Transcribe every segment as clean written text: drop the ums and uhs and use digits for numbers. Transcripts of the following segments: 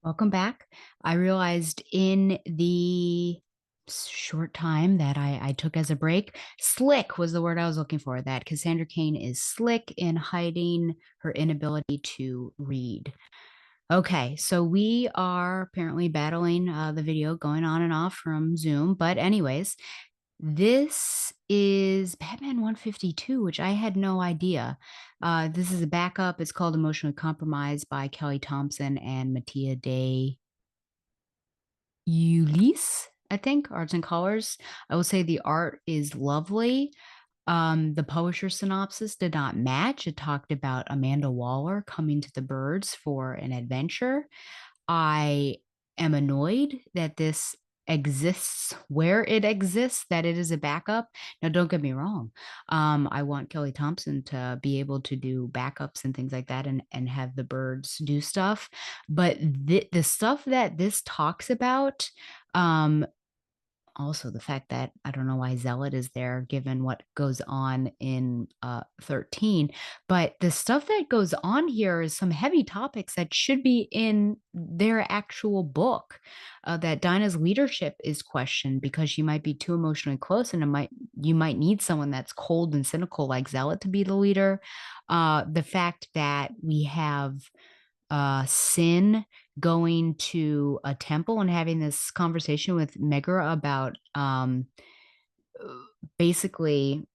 Welcome back. I realized in the short time that I took as a break, slick was the word I was looking for, that Cassandra Cain is slick in hiding her inability to read. Okay, so we are apparently battling the video going on and off from Zoom. But, anyways, this is Batman 152, which I had no idea. This is a backup. It's called Emotionally Compromised by Kelly Thompson and Mattia de Ulysse, I think, Arts and Colors. I will say the art is lovely. The publisher synopsis did not match. It talked about Amanda Waller coming to the birds for an adventure. I am annoyed that this exists where it exists, that it is a backup. Now, don't get me wrong. I want Kelly Thompson to be able to do backups and things like that and have the birds do stuff. But the stuff that this talks about, um, also the fact that I don't know why Zealot is there given what goes on in 13, but the stuff that goes on here is some heavy topics that should be in their actual book. That Dinah's leadership is questioned because she might be too emotionally close, and you might need someone that's cold and cynical like Zealot to be the leader. The fact that we have Sin going to a temple and having this conversation with Megara about basically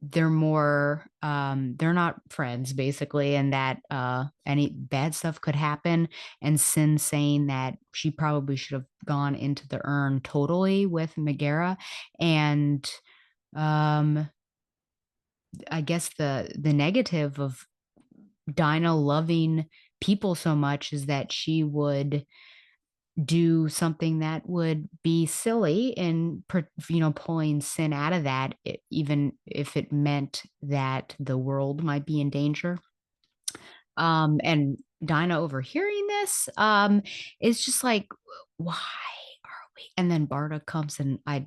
they're not friends basically, and that any bad stuff could happen, and Sin saying that she probably should have gone into the urn totally with Megara. And um I guess the negative of Dinah loving people so much is that she would do something that would be silly and pulling Sin out of that, even if it meant that the world might be in danger. And Dinah overhearing this is just like, why are we? And then Barda comes, and I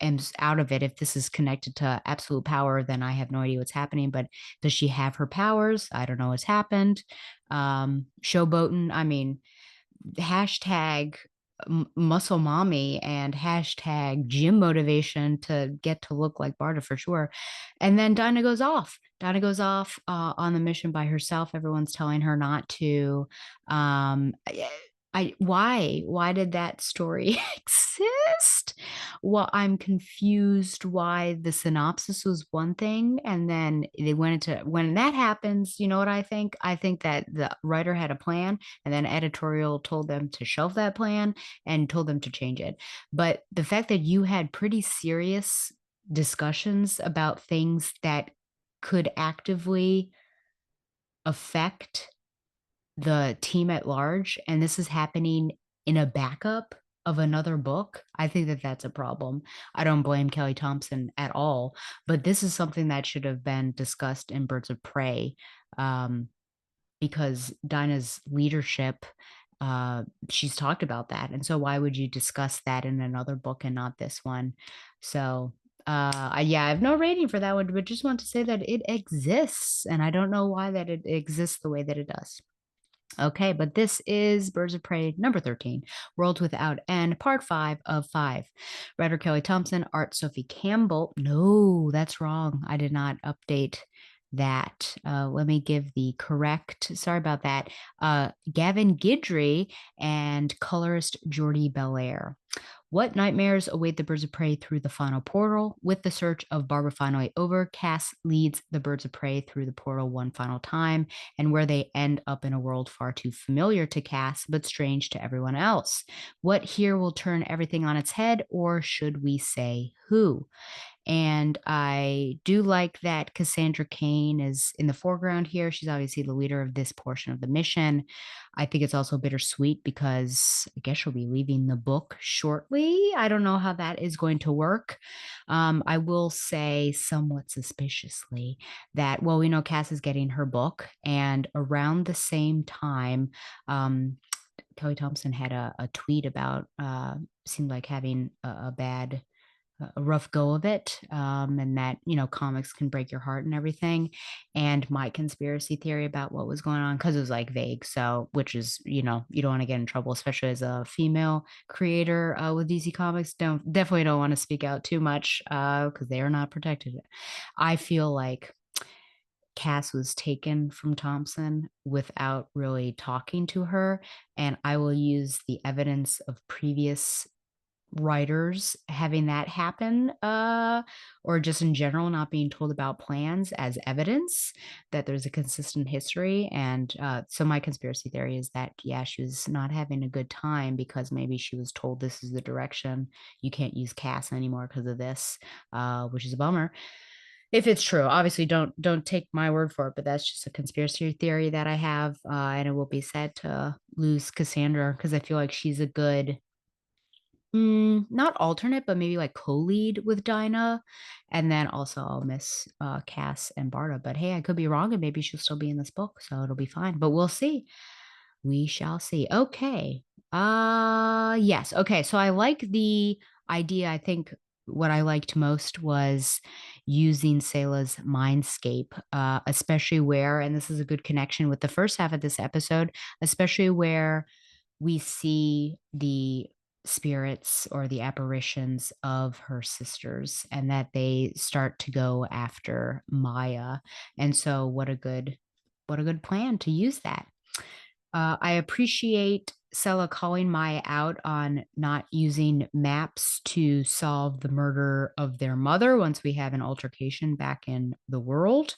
am out of it. If this is connected to absolute power, then I have no idea what's happening. But does she have her powers? I don't know what's happened. Showboating, I mean, hashtag muscle mommy and hashtag gym motivation to get to look like Barda for sure. And then Dinah goes off. Dinah goes off on the mission by herself. Everyone's telling her not to. Why did that story exist? Well, I'm confused why the synopsis was one thing and then they went into, when that happens, you know what I think? I think that the writer had a plan and then editorial told them to shelve that plan and told them to change it. But the fact that you had pretty serious discussions about things that could actively affect the team at large, and this is happening in a backup of another book, I think that that's a problem. I don't blame Kelly Thompson at all, but this is something that should have been discussed in Birds of Prey, um, because Dinah's leadership, she's talked about that. And so why would you discuss that in another book and not this one? So yeah, I have no rating for that one, but just want to say that it exists, and I don't know why that it exists the way that it does. Okay, but this is Birds of Prey number 13, World Without End, part 5 of 5. Writer Kelly Thompson, art Sophie Campbell. No, that's wrong. I did not update that. Let me give the correct, sorry about that. Gavin Guidry and colorist Jordi Belair. What nightmares await the Birds of Prey through the final portal? With the search of Barbara finally over, Cass leads the Birds of Prey through the portal one final time, and where they end up in a world far too familiar to Cass, but strange to everyone else. What here will turn everything on its head, or should we say who? And I do like that Cassandra Cain is in the foreground here. She's obviously the leader of this portion of the mission. I think it's also bittersweet because I guess she'll be leaving the book shortly. I don't know how that is going to work. I will say somewhat suspiciously that, well, we know Cass is getting her book, and around the same time, Kelly Thompson had a tweet about seemed like having a bad a rough go of it, and that comics can break your heart and everything. And my conspiracy theory about what was going on, because it was like vague, so which is you don't want to get in trouble, especially as a female creator with DC Comics. Don't Definitely don't want to speak out too much because they are not protected. I feel like Cass was taken from Thompson without really talking to her. And I will use the evidence of previous writers having that happen, or just in general not being told about plans as evidence that there's a consistent history. And so my conspiracy theory is that, yeah, she was not having a good time because maybe she was told this is the direction. You can't use Cass anymore because of this, which is a bummer if it's true. Obviously don't take my word for it, but that's just a conspiracy theory that I have, and it will be sad to lose Cassandra because I feel like she's a good, not alternate, but maybe like co-lead with Dinah. And then also I'll miss Cass and Barta, but hey, I could be wrong and maybe she'll still be in this book, so it'll be fine, but we'll see. We shall see. Okay. Yes. Okay. So I like the idea. I think what I liked most was using Selah's mindscape, especially where, and this is a good connection with the first half of this episode, especially where we see the spirits or the apparitions of her sisters and that they start to go after Maya. And so what a good plan to use that. I appreciate Sella calling Maya out on not using maps to solve the murder of their mother once we have an altercation back in the world,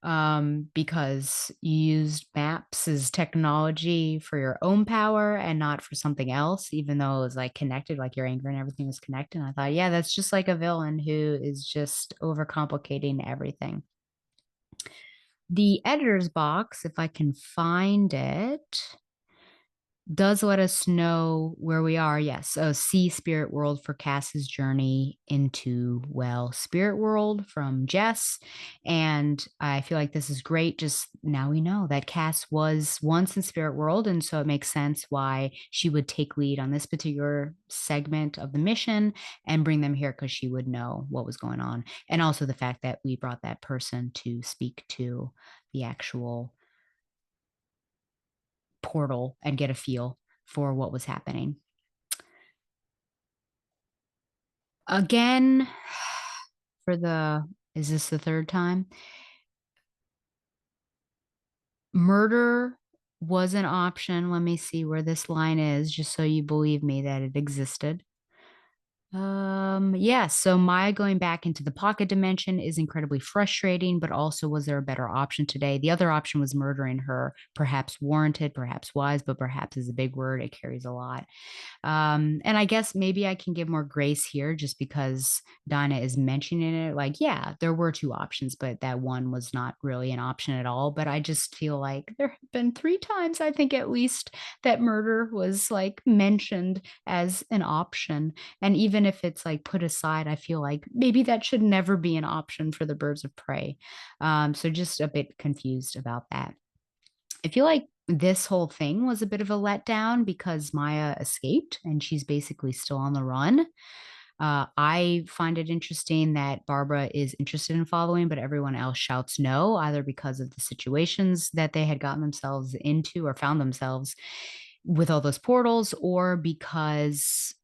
because you used maps as technology for your own power and not for something else, even though it was like connected, like your anger and everything was connected. And I thought, yeah, that's just like a villain who is just overcomplicating everything. The editor's box, if I can find it, does let us know where we are. Yes. So see Spirit World for Cass's journey into, well, Spirit World from Jess. And I feel like this is great. Just now we know that Cass was once in Spirit World. And so it makes sense why she would take lead on this particular segment of the mission and bring them here because she would know what was going on. And also the fact that we brought that person to speak to the actual portal and get a feel for what was happening. Again, is this the third time? Murder was an option. Let me see where this line is, just so you believe me that it existed. Yeah, so Maya going back into the pocket dimension is incredibly frustrating, but also was there a better option today? The other option was murdering her, perhaps warranted, perhaps wise, but perhaps is a big word. It carries a lot. And I guess maybe I can give more grace here just because Donna is mentioning it. Like, yeah, there were two options, but that one was not really an option at all. But I just feel like there have been three times, I think at least, that murder was like mentioned as an option. And even if it's like put aside, I feel like maybe that should never be an option for the birds of prey. So just a bit confused about that. I feel like this whole thing was a bit of a letdown because Maya escaped and she's basically still on the run. I find it interesting that Barbara is interested in following, but everyone else shouts no, either because of the situations that they had gotten themselves into or found themselves with all those portals, or because,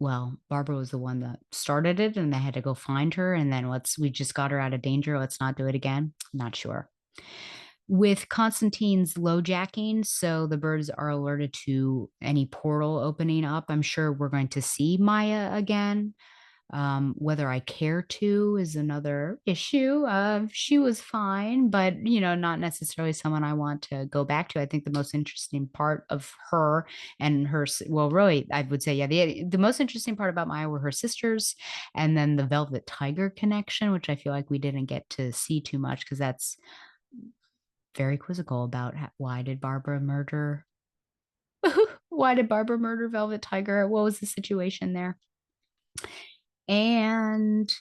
well, Barbara was the one that started it and they had to go find her. And then we just got her out of danger. Let's not do it again. Not sure. With Constantine's lowjacking, so the birds are alerted to any portal opening up. I'm sure we're going to see Maya again. Whether I care to is another issue. She was fine, but not necessarily someone I want to go back to. I think the most interesting part of her and her, well, really, I would say, yeah, the most interesting part about Maya were her sisters, and then the Velvet Tiger connection, which I feel like we didn't get to see too much because that's very quizzical about why did Barbara murder why did Barbara murder Velvet Tiger? What was the situation there? And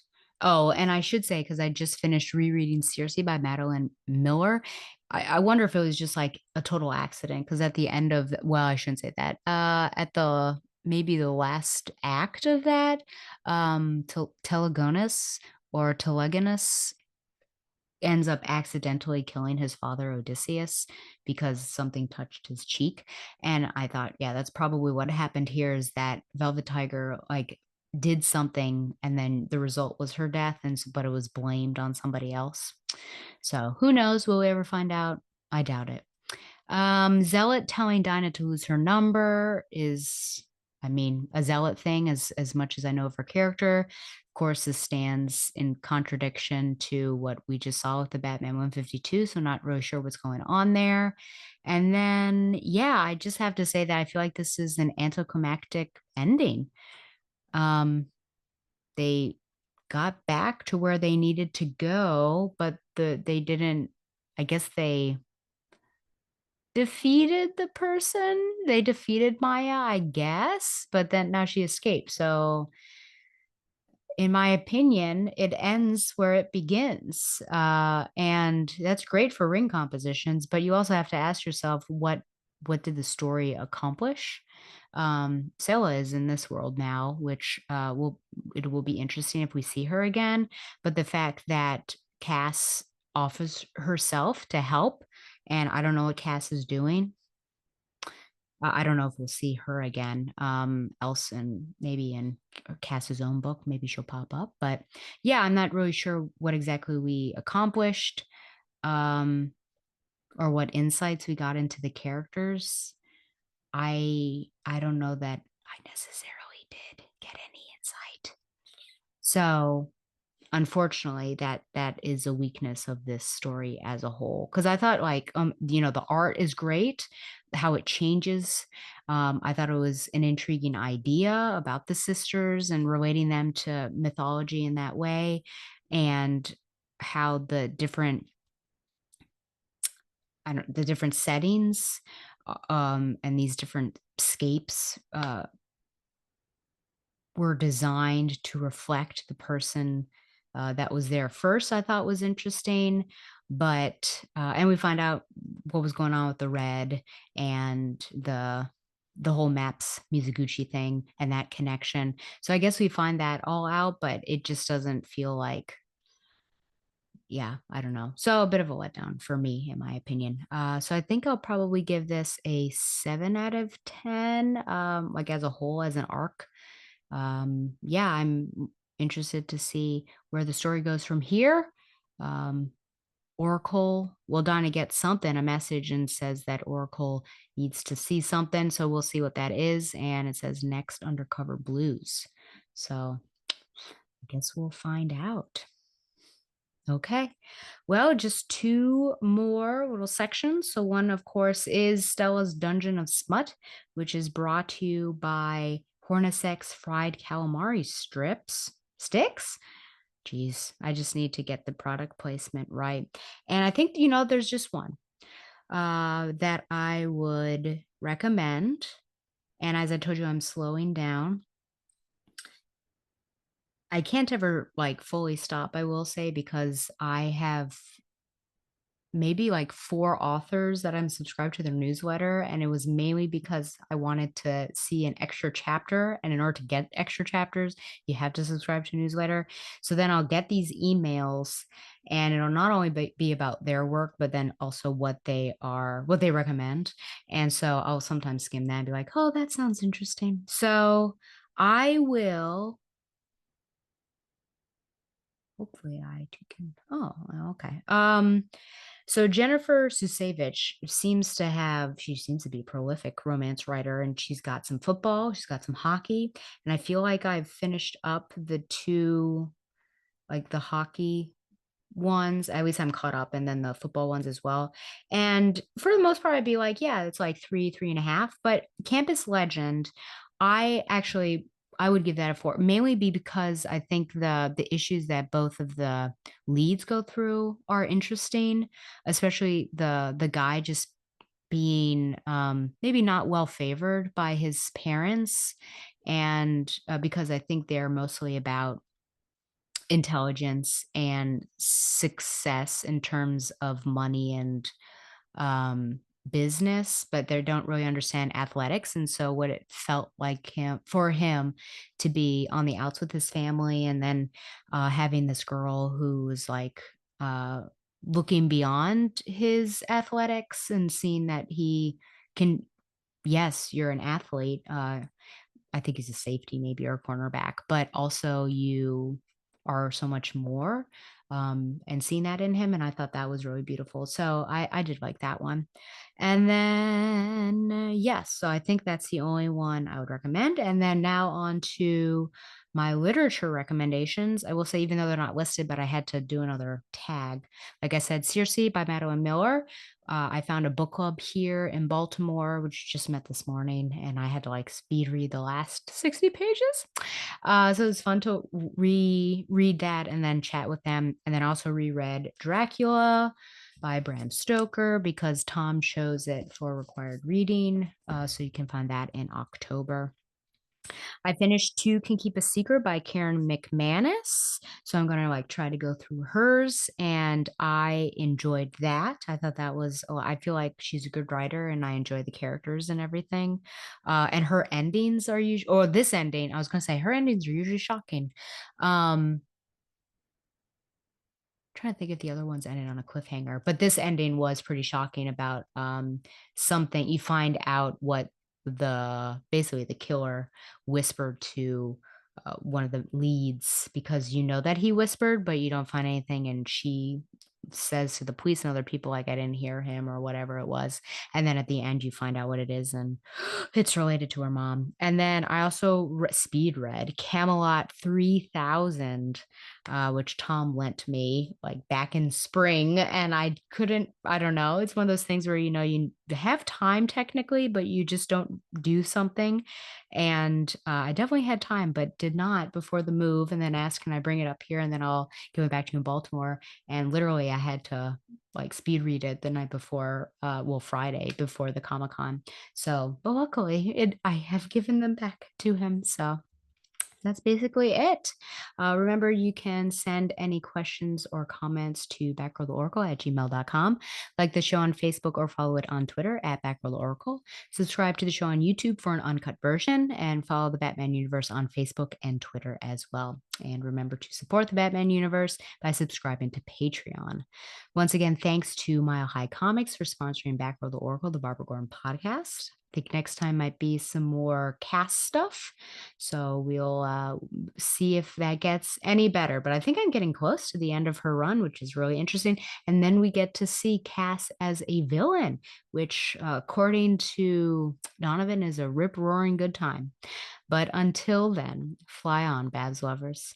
oh, and I should say, because I just finished rereading Circe by Madeline Miller. I wonder if it was just like a total accident because at the end of well, I shouldn't say that. At the maybe the last act of that, Telegonus or Telegonus ends up accidentally killing his father Odysseus because something touched his cheek. And I thought, yeah, that's probably what happened here is that Velvet Tiger like did something and then the result was her death but it was blamed on somebody else. So who knows? Will we ever find out? I doubt it. Zealot telling Dinah to lose her number is, I mean, a Zealot thing as much as I know of her character. Of course, this stands in contradiction to what we just saw with the Batman 152, so not really sure what's going on there. And then, yeah, I just have to say that I feel like this is an anticlimactic ending. Um, they got back to where they needed to go, but they didn't, I guess they defeated the person. They defeated Maya, I guess, but then now she escaped. So, in my opinion, it ends where it begins. And that's great for ring compositions, but you also have to ask yourself what did the story accomplish? Stella is in this world now, which will it will be interesting if we see her again. But the fact that Cass offers herself to help, and I don't know what Cass is doing. I don't know if we'll see her again, else in maybe in Cass's own book, maybe she'll pop up. But yeah, I'm not really sure what exactly we accomplished, um, or what insights we got into the characters. I don't know that I necessarily did get any insight. So unfortunately that is a weakness of this story as a whole because I thought like the art is great, how it changes. I thought it was an intriguing idea about the sisters and relating them to mythology in that way, and how the different settings and these different scapes were designed to reflect the person that was there first. I thought was interesting, but and we find out what was going on with the red and the whole Maps Mizuguchi thing and that connection. So I guess we find that all out, but it just doesn't feel like, yeah, I don't know. So a bit of a letdown for me, in my opinion. So I think I'll probably give this a 7 out of 10, like as a whole, as an arc. Yeah, I'm interested to see where the story goes from here. Um, Oracle, well, Dinah gets something, a message, and says that Oracle needs to see something. So we'll see what that is. And it says next undercover blues. So I guess we'll find out. Okay. Well, just two more little sections. So one, of course, is Stella's Dungeon of Smut, which is brought to you by Hornacek's Fried Calamari Sticks. Geez, I just need to get the product placement right. And I think, there's just one that I would recommend. And as I told you, I'm slowing down. I can't ever like fully stop, I will say, because I have maybe like 4 authors that I'm subscribed to their newsletter. And it was mainly because I wanted to see an extra chapter. And in order to get extra chapters, you have to subscribe to a newsletter. So then I'll get these emails and it'll not only be about their work, but then also what they recommend. And so I'll sometimes skim that and be like, oh, that sounds interesting. So I will. Hopefully I can. Oh, okay. So Jennifer Susevich she seems to be a prolific romance writer, and she's got some football, she's got some hockey, and I feel like I've finished up the two, like the hockey ones. At least I'm caught up, and then the football ones as well. And for the most part, I'd be like, yeah, it's like 3.5. But Campus Legend, I actually I would give that a 4, mainly because I think the issues that both of the leads go through are interesting, especially the guy just being maybe not well favored by his parents, and because I think they're mostly about intelligence and success in terms of money and business, but they don't really understand athletics, and so what it felt like him to be on the outs with his family and then, having this girl who was, like, uh, looking beyond his athletics and seeing that he can yes, you're an athlete, I think he's a safety maybe or a cornerback, but also you are so much more, and seeing that in him, and I thought that was really beautiful. So I did like that one. And then, yes, so I think that's the only one I would recommend. And then now on to my literature recommendations. I will say, even though they're not listed, but I had to do another tag. Like I said, Circe by Madeline Miller. I found a book club here in Baltimore, which just met this morning, and I had to like speed read the last 60 pages. So it was fun to reread that and then chat with them. And then also reread Dracula by Bram Stoker because Tom chose it for required reading. So you can find that in October. I finished Two Can Keep a Secret by Karen McManus. So I'm gonna like try to go through hers, and I enjoyed that. I thought that was I feel like she's a good writer and I enjoy the characters and everything. And her endings are usually or this ending, I was gonna say her endings are usually shocking. Um Trying to think if the other ones ended on a cliffhanger, but this ending was pretty shocking about, something you find out what basically the killer whispered to, one of the leads because you know that he whispered, but you don't find anything, and she says to the police and other people, like, "I didn't hear him," or whatever it was, and then at the end, you find out what it is, and it's related to her mom. And then I also speed read Camelot 3000, which Tom lent me like back in spring. And I couldn't, I don't know. It's one of those things where, you have time technically, but you just don't do something. And I definitely had time, but did not before the move. And then asked, can I bring it up here? And then I'll give it back to you in Baltimore. And literally, I had to like speed read it the night before, well, Friday before the Comic Con. So, but luckily, I have given them back to him. So that's basically it. Remember, you can send any questions or comments to backrolltheoracle@gmail.com. Like the show on Facebook or follow it on Twitter at backrolltheoracle. Subscribe to the show on YouTube for an uncut version and follow the Batman Universe on Facebook and Twitter as well. And remember to support the Batman Universe by subscribing to Patreon. Once again, thanks to Mile High Comics for sponsoring Backroll the Oracle, the Barbara Gordon podcast. I think next time might be some more cast stuff. So we'll see if that gets any better. But I think I'm getting close to the end of her run, which is really interesting. And then we get to see Cass as a villain, which, according to Donovan, is a rip roaring good time. But until then, fly on, Babs lovers.